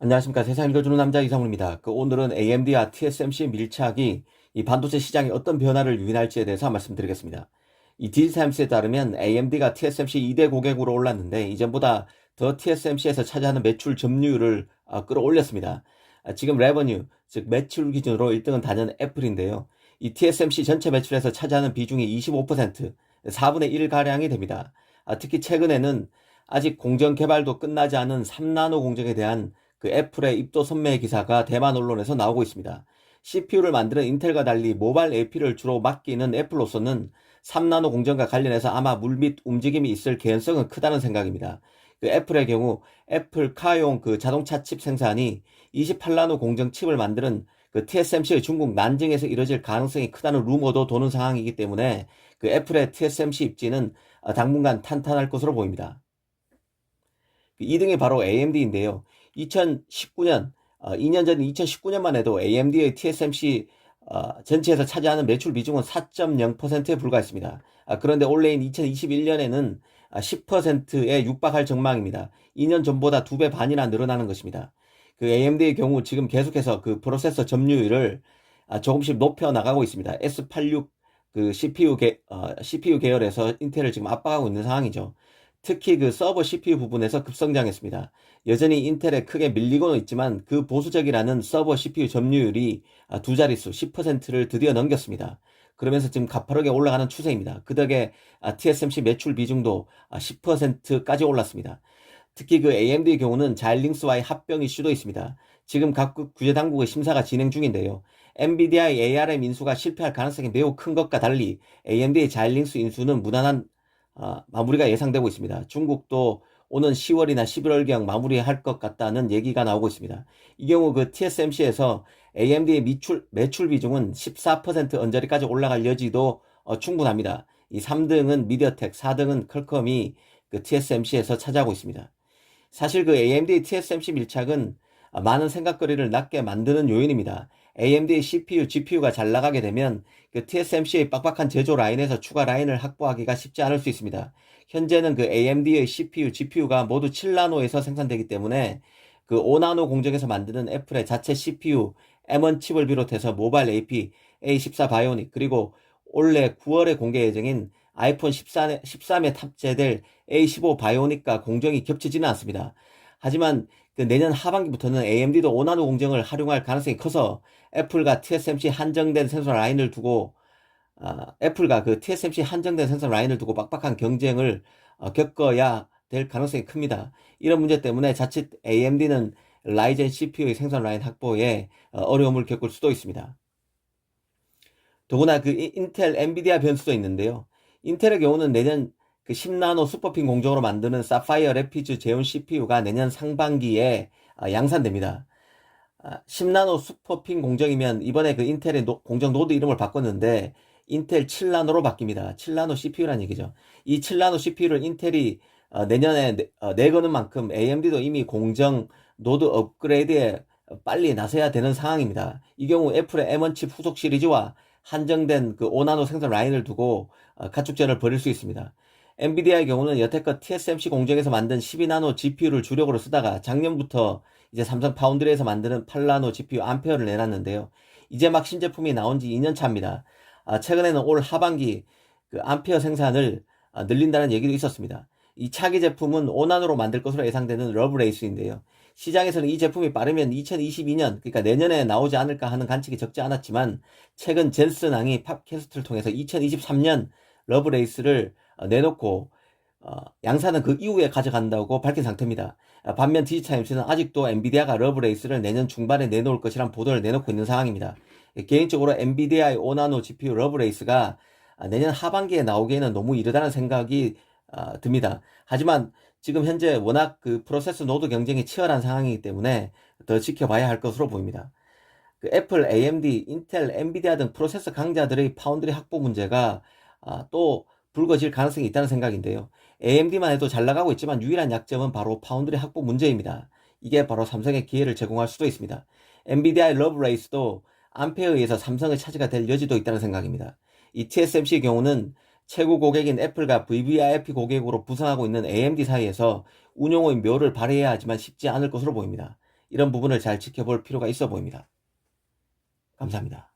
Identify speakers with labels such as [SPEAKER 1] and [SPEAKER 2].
[SPEAKER 1] 안녕하십니까. 세상 읽어주는 남자 이상훈입니다. 오늘은 AMD와 TSMC 밀착이 이 반도체 시장에 어떤 변화를 유인할지에 대해서 말씀드리겠습니다. 이 디지타임스에 따르면 AMD가 TSMC 2대 고객으로 올랐는데 이전보다 더 TSMC에서 차지하는 매출 점유율을 끌어올렸습니다. 지금 레버뉴, 즉 매출 기준으로 1등은 단연 애플인데요. 이 TSMC 전체 매출에서 차지하는 비중이 25%, 4분의 1가량이 됩니다. 특히 최근에는 아직 공정 개발도 끝나지 않은 3나노 공정에 대한 애플의 입도 선매 기사가 대만 언론에서 나오고 있습니다. CPU를 만드는 인텔과 달리 모바일 AP를 주로 맡기는 애플로서는 3나노 공정과 관련해서 아마 물밑 움직임이 있을 개연성은 크다는 생각입니다. 애플의 경우 애플카용 자동차 칩 생산이 28나노 공정 칩을 만드는 TSMC의 중국 난징에서 이뤄질 가능성이 크다는 루머도 도는 상황이기 때문에 애플의 TSMC 입지는 당분간 탄탄할 것으로 보입니다. 2등이 바로 AMD인데요. 2019년, 2년 전 2019년만 해도 AMD의 TSMC 전체에서 차지하는 매출 비중은 4.0%에 불과했습니다. 그런데 올해인 2021년에는 10%에 육박할 전망입니다. 2년 전보다 2배 반이나 늘어나는 것입니다. AMD의 경우 지금 계속해서 프로세서 점유율을 조금씩 높여 나가고 있습니다. S86 CPU 계열에서 인텔을 지금 압박하고 있는 상황이죠. 특히 서버 CPU 부분에서 급성장했습니다. 여전히 인텔에 크게 밀리고는 있지만 보수적이라는 서버 CPU 점유율이 두 자릿수 10%를 드디어 넘겼습니다. 그러면서 지금 가파르게 올라가는 추세입니다. 그 덕에 TSMC 매출 비중도 10%까지 올랐습니다. 특히 AMD의 경우는 자일링스와의 합병 이슈도 있습니다. 지금 각국 규제 당국의 심사가 진행 중인데요. 엔비디아의 ARM 인수가 실패할 가능성이 매우 큰 것과 달리 AMD의 자일링스 인수는 무난한 마무리가 예상되고 있습니다. 중국도 오는 10월이나 11월경 마무리할 것 같다는 얘기가 나오고 있습니다. 이 경우 TSMC에서 AMD의 매출 비중은 14% 언저리까지 올라갈 여지도 충분합니다. 이 3등은 미디어텍, 4등은 퀄컴이 TSMC에서 차지하고 있습니다. 사실 AMD TSMC 밀착은 많은 생각거리를 낳게 만드는 요인입니다. AMD의 CPU, GPU가 잘 나가게 되면 TSMC의 빡빡한 제조 라인에서 추가 라인을 확보하기가 쉽지 않을 수 있습니다. 현재는 AMD의 CPU, GPU가 모두 7나노에서 생산되기 때문에 5나노 공정에서 만드는 애플의 자체 CPU, M1 칩을 비롯해서 모바일 AP, A14 바이오닉, 그리고 올해 9월에 공개 예정인 아이폰 13에 탑재될 A15 바이오닉과 공정이 겹치지는 않습니다. 하지만 내년 하반기부터는 AMD도 5나노 공정을 활용할 가능성이 커서 애플과 TSMC 한정된 생산 라인을 두고 빡빡한 경쟁을 겪어야 될 가능성이 큽니다. 이런 문제 때문에 자칫 AMD는 라이젠 CPU의 생산 라인 확보에 어려움을 겪을 수도 있습니다. 더구나 인텔, 엔비디아 변수도 있는데요. 인텔의 경우는 내년 10나노 슈퍼핀 공정으로 만드는 사파이어 래피즈 제온 CPU가 내년 상반기에 양산됩니다. 10나노 슈퍼핀 공정이면 이번에 인텔의 공정 노드 이름을 바꿨는데 인텔 7나노로 바뀝니다. 7나노 CPU란 얘기죠. 이 7나노 CPU를 인텔이 내년에 내거는 만큼 AMD도 이미 공정 노드 업그레이드에 빨리 나서야 되는 상황입니다. 이 경우 애플의 M1 칩 후속 시리즈와 한정된 5나노 생산 라인을 두고 가축전을 벌일 수 있습니다. 엔비디아의 경우는 여태껏 TSMC 공정에서 만든 12나노 GPU를 주력으로 쓰다가 작년부터 이제 삼성 파운드리에서 만드는 8나노 GPU 암페어를 내놨는데요. 이제 막 신제품이 나온 지 2년 차입니다. 최근에는 올 하반기 암페어 생산을 늘린다는 얘기도 있었습니다. 이 차기 제품은 5나노로 만들 것으로 예상되는 러브레이스인데요. 시장에서는 이 제품이 빠르면 2022년, 그러니까 내년에 나오지 않을까 하는 관측이 적지 않았지만 최근 젠슨왕이 팟캐스트를 통해서 2023년 러브레이스를 내놓고 양산은 그 이후에 가져간다고 밝힌 상태입니다. 반면 디지타임스는 아직도 엔비디아가 러브레이스를 내년 중반에 내놓을 것이란 보도를 내놓고 있는 상황입니다. 개인적으로 엔비디아의 5나노 GPU 러브레이스가 내년 하반기에 나오기에는 너무 이르다는 생각이 듭니다. 하지만 지금 현재 워낙 프로세서 노드 경쟁이 치열한 상황이기 때문에 더 지켜봐야 할 것으로 보입니다. 애플, AMD, 인텔, 엔비디아 등 프로세서 강자들의 파운드리 확보 문제가 또 불거질 가능성이 있다는 생각인데요. AMD만 해도 잘 나가고 있지만 유일한 약점은 바로 파운드리 확보 문제입니다. 이게 바로 삼성의 기회를 제공할 수도 있습니다. 엔비디아의 러브레이스도 암페어에 의해서 삼성의 차지가 될 여지도 있다는 생각입니다. 이 TSMC의 경우는 최고 고객인 애플과 VVIP 고객으로 부상하고 있는 AMD 사이에서 운용의 묘를 발휘해야 하지만 쉽지 않을 것으로 보입니다. 이런 부분을 잘 지켜볼 필요가 있어 보입니다. 감사합니다.